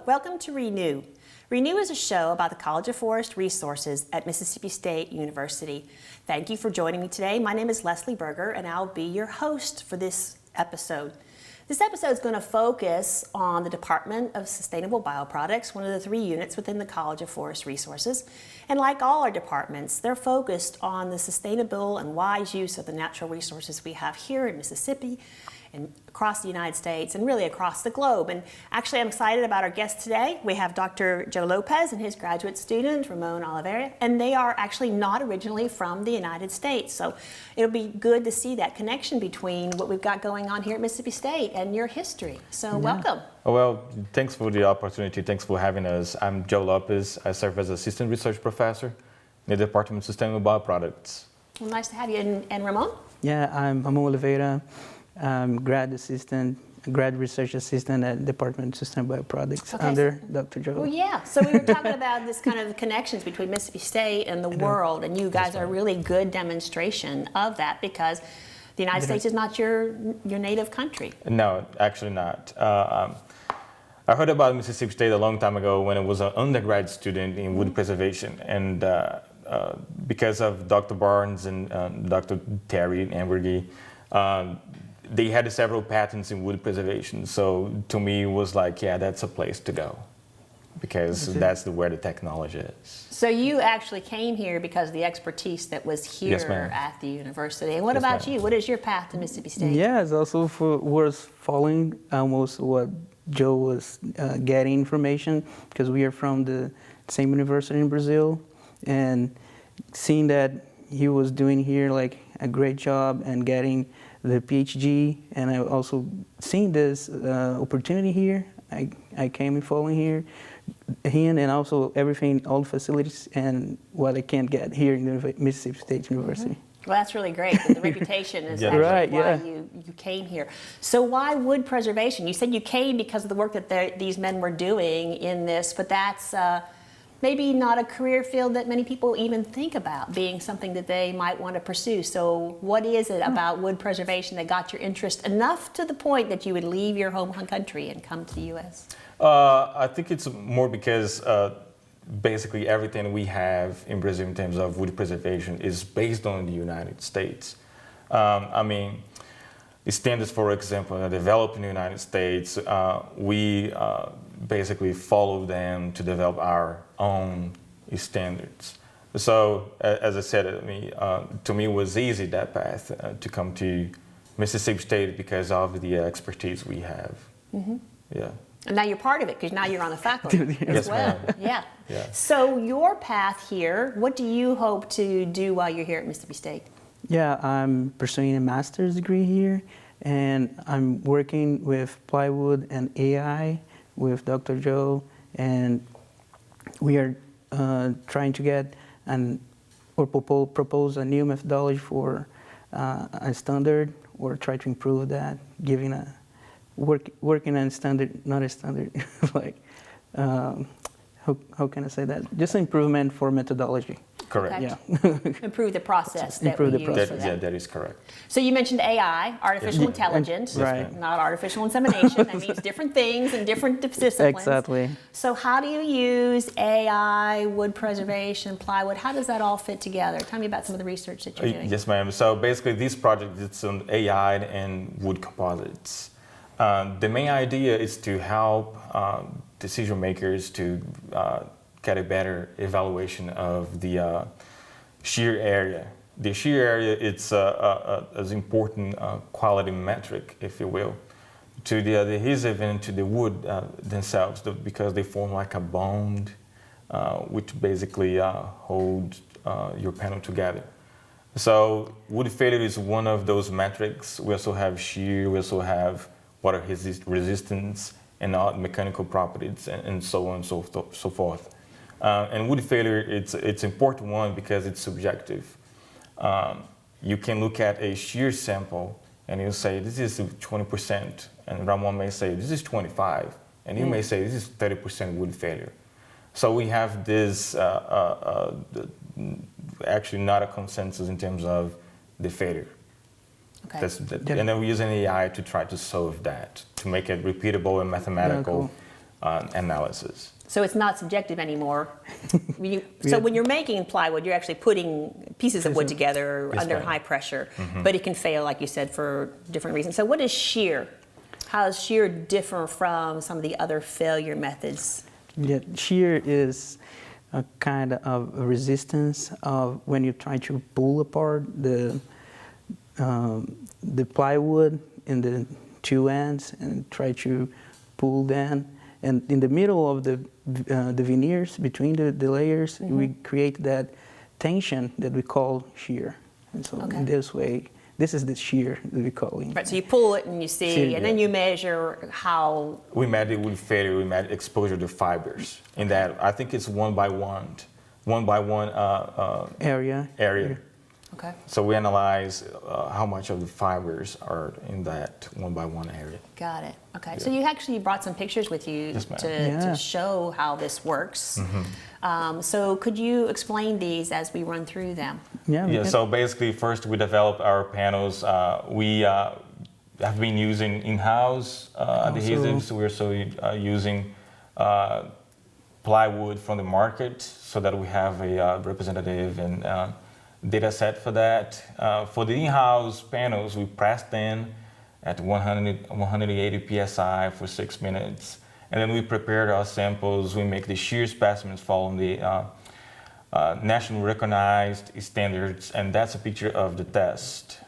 welcome to Renew. Renew is a show about the College of Forest Resources at Mississippi State University. Thank you for joining me today. My name is Leslie Berger, and I'll be your host for this episode. This episode is going to focus on the Department of Sustainable Bioproducts, one of the 3 units within the College of Forest Resources. And like all our departments, they're focused on the sustainable and wise use of the natural resources we have here in Mississippi and across the United States and really across the globe. And actually, I'm excited about our guest today. We have Dr. Joe Lopez and his graduate student, Ramon Oliveira, and they are actually not originally from the United States. So it'll be good to see that connection between what we've got going on here at Mississippi State and your history. So welcome. Well, thanks for the opportunity. Thanks for having us. I'm Joe Lopez. I serve as Assistant Research Professor in the Department of Sustainable Bioproducts. Well, nice to have you. And Ramon? Yeah, I'm Ramon Oliveira. Grad research assistant at Department of Sustainable Bioproducts under Dr. Joe. Well, yeah. So we were talking about this kind of connections between Mississippi State and the world, and you guys are a really good demonstration of that because the United States is not your native country. No, actually not. I heard about Mississippi State a long time ago when I was an undergrad student in wood preservation, and because of Dr. Barnes and Dr. Terry Ambergy, they had several patents in wood preservation. So to me, it was like, yeah, that's a place to go because that's where the technology is. So you actually came here because of the expertise that was here at the university. And what about you? What is your path to Mississippi State? Yeah, it's also was following almost what Joe was getting information because we are from the same university in Brazil, and seeing that he was doing here like a great job and getting the PhD, and I also seen this opportunity here. I came and following here, and also everything, all the facilities, and what I can't get here in the Mississippi State University. Mm-hmm. Well, that's really great. The reputation is actually why you came here. So why wood preservation? You said you came because of the work that these men were doing in this, but that's maybe not a career field that many people even think about being something that they might want to pursue. So what is it about wood preservation that got your interest enough to the point that you would leave your home country and come to the U.S.? I think it's more because basically everything we have in Brazil in terms of wood preservation is based on the United States. I mean, standards, for example, are developed in the United States. We basically follow them to develop our own standards. So, as I said, to me, it was easy, that path, to come to Mississippi State because of the expertise we have. Mm-hmm. Yeah. And now you're part of it because now you're on the faculty as well. Yeah. So your path here, what do you hope to do while you're here at Mississippi State? Yeah, I'm pursuing a master's degree here, and I'm working with plywood and AI with Dr. Joe, and we are trying to get propose a new methodology for a standard, or try to improve that, giving a working on standard, not a standard, like how can I say that? Just improvement for methodology. Correct. Yeah. Improve the process that Improve we the use process. for that. Yeah, that is correct. So you mentioned AI, artificial intelligence, not artificial insemination. That means different things and different disciplines. Exactly. So how do you use AI, wood preservation, plywood? How does that all fit together? Tell me about some of the research that you're doing. Yes, ma'am. So basically, this project is on AI and wood composites. The main idea is to help decision makers to get a better evaluation of the shear area. The shear area, it's an important quality metric, if you will, to the adhesive and to the wood themselves, because they form like a bond, which basically hold your panel together. So wood failure is one of those metrics. We also have shear, we also have water resistance, and mechanical properties, and so on and so forth. And wood failure, it's an important one because it's subjective. You can look at a shear sample and you say, this is 20%, and Ramon may say, this is 25, and you may say, this is 30% wood failure. So we have this, actually not a consensus in terms of the failure. Okay. And then we're using AI to try to solve that, to make it repeatable and mathematical, analysis. So it's not subjective anymore. So when you're making plywood, you're actually putting pieces of wood together Yes, under ma'am. high pressure, but it can fail, like you said, for different reasons. So what is shear? How is shear differ from some of the other failure methods? Yeah, shear is a kind of a resistance of when you try to pull apart the plywood in the two ends and try to pull them. And in the middle of the veneers, between the layers, we create that tension that we call shear. And so in this way, this is the shear that we call it. Right, so you pull it and you see, See, and then you measure how. We measure wood failure, we measure exposure to fibers. In that, I think it's one by one Area. Okay. So we analyze how much of the fibers are in that one by one area. Got it. Okay. So you actually brought some pictures with you Yes, ma'am. to show how this works. So could you explain these as we run through them? Yeah, so basically first we develop our panels. We have been using in-house adhesives. We're also using plywood from the market so that we have a representative and data set for that. For the in-house panels, we press them at 180 psi for 6 minutes. And then we prepared our samples. We make the shear specimens following the nationally recognized standards, and that's a picture of the test.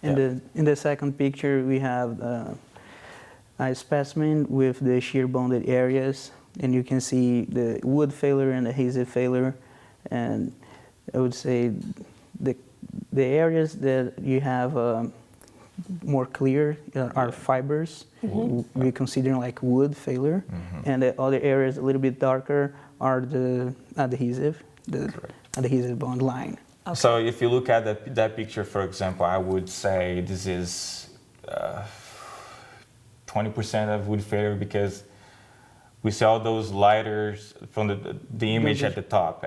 In the second picture, we have a specimen with the shear bonded areas, and you can see the wood failure and adhesive failure. And I would say the areas that you have more clear are fibers. We consider like wood failure, and the other areas a little bit darker are the adhesive bond line. Okay. So if you look at that picture, for example, I would say this is 20% of wood failure because we see all those lighters from the image at the top.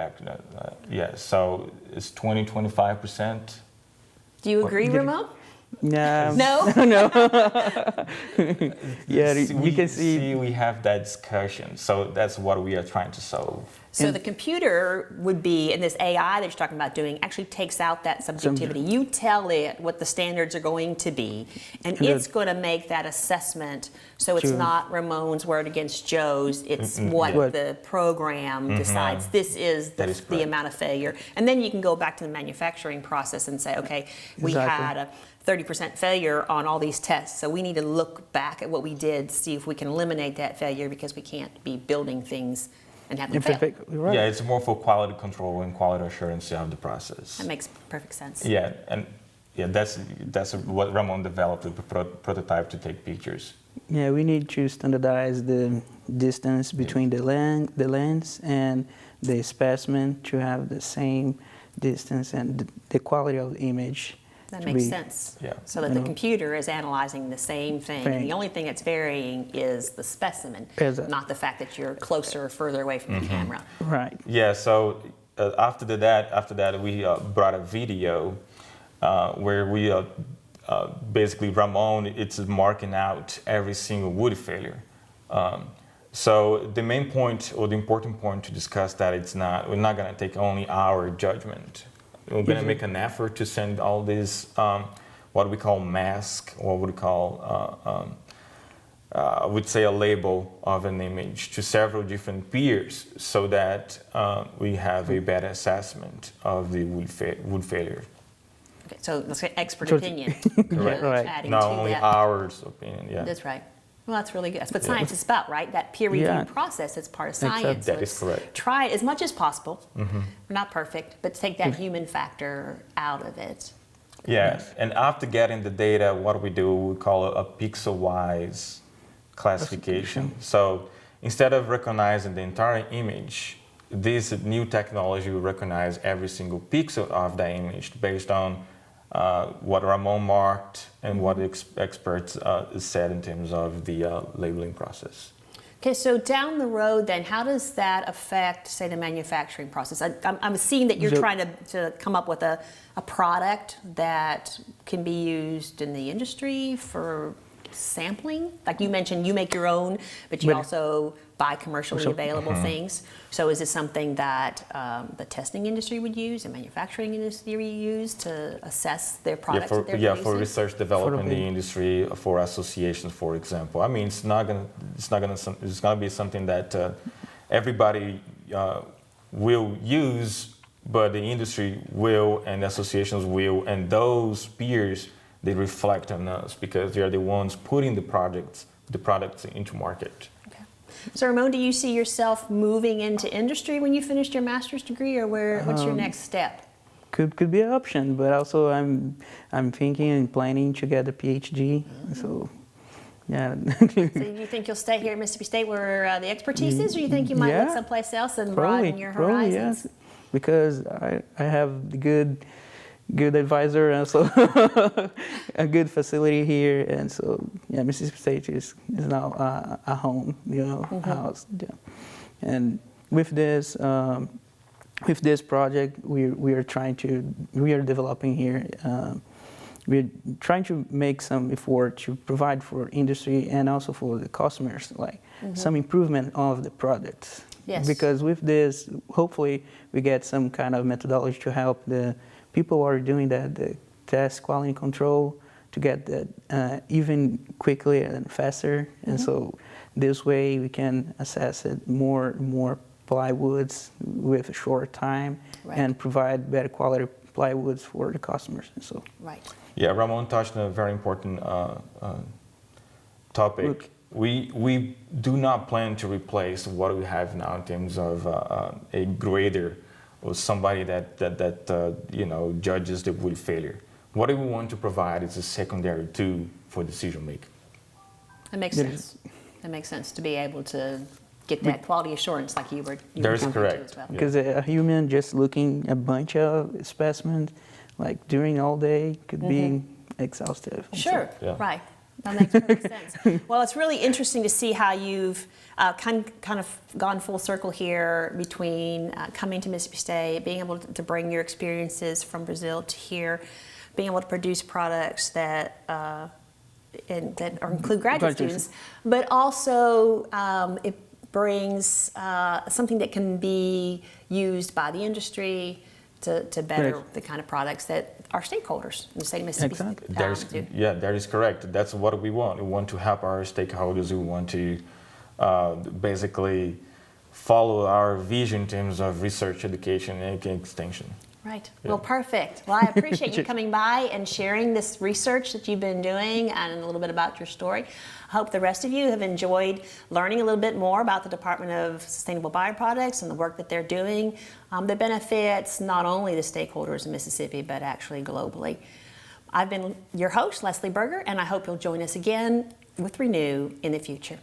Yeah, so it's 20-25%. Do you agree, Ramon? No. No? Yeah, you can see. We have that discussion. So that's what we are trying to solve. So the computer would be, and this AI that you're talking about doing, actually takes out that subjectivity. You tell it what the standards are going to be, and it's going to make that assessment. So it's not Ramon's word against Joe's. It's what the program decides. This is the amount of failure. And then you can go back to the manufacturing process and say, okay, we had a 30% failure on all these tests. So we need to look back at what we did, see if we can eliminate that failure, because we can't be building things and have them fail. Right. Yeah, it's more for quality control and quality assurance of the process. That makes perfect sense. Yeah, and that's what Ramon developed, the prototype to take pictures. Yeah, we need to standardize the distance between the lens and the specimen to have the same distance and the quality of the image. That makes sense. Yeah. So that the computer is analyzing the same thing. And the only thing that's varying is the specimen, not the fact that you're closer or further away from the camera. Right. Yeah, so after that, we brought a video where we basically Ramon, it's marking out every single wood failure. So the main point or the important point to discuss that we're not going to take only our judgment. We're going to make an effort to send all these, what we call mask, or what we call, I would say a label of an image to several different peers so that we have a better assessment of the wood failure. Okay, so let's say expert opinion. Correct. Right. Adding Not to only that. ours opinion, yeah. That's right. Well, that's really good. That's what science is about, right? That peer review process is part of science. That is Let's correct. try it as much as possible. We're not perfect, but take that human factor out of it. Yeah, and after getting the data, what we do, we call it a pixel-wise classification. So instead of recognizing the entire image, this new technology will recognize every single pixel of that image based on what Ramon marked and what the experts said in terms of the labeling process. Okay, so down the road then, how does that affect, say, the manufacturing process? I'm seeing that you're trying to come up with a product that can be used in the industry for sampling? Like you mentioned, you make your own, but you But- also buy commercially available things. So is this something that the testing industry would use, the manufacturing industry would use to assess their products that they're for producing? research development in the the- industry, for associations, for example. I mean, it's gonna be something that everybody will use, but the industry will, and associations will, and those peers, they reflect on us because they are the ones putting the products into market. Okay. So Ramon, do you see yourself moving into industry when you finished your master's degree, or what's your next step? Could be an option, but also I'm thinking and planning to get a PhD. So, yeah. So do you think you'll stay here at Mississippi State where the expertise is, or you think you might look Yeah, someplace else and broaden your Probably, horizons? yes. Because I have the good advisor and so a good facility here, and so yeah, Mississippi State is now a home, a house. Yeah. And with this project, we are developing here. We're trying to make some effort to provide for industry and also for the customers, like some improvement of the products. Yes. Because with this, hopefully, we get some kind of methodology to help the people who are doing the test quality control to get that even quickly and faster. And so this way we can assess it more plywoods with a short time and provide better quality plywoods for the customers. And so. Right. Yeah, Ramon touched on a very important topic. Look. We do not plan to replace what we have now in terms of a grader or somebody that judges the wood failure. What we want to provide is a secondary tool for decision making. That makes sense. That makes sense to be able to get that quality assurance like you were That is talking to correct. as well. Yeah. Because a human just looking a bunch of specimens, like during all day, could be exhaustive. Sure, Yeah. right. That makes perfect sense. Well, it's really interesting to see how you've kind of gone full circle here between coming to Mississippi State, being able to bring your experiences from Brazil to here, being able to produce products that include graduate students, but also it brings something that can be used by the industry to better the kind of products that our stakeholders in the state of Mississippi do. That is correct. That's what we want. We want to help our stakeholders. We want to basically follow our vision in terms of research, education, and extension. Right. Well, perfect. Well, I appreciate you coming by and sharing this research that you've been doing and a little bit about your story. I hope the rest of you have enjoyed learning a little bit more about the Department of Sustainable Bioproducts and the work that they're doing that benefits not only the stakeholders in Mississippi, but actually globally. I've been your host, Leslie Berger, and I hope you'll join us again with Renew in the future.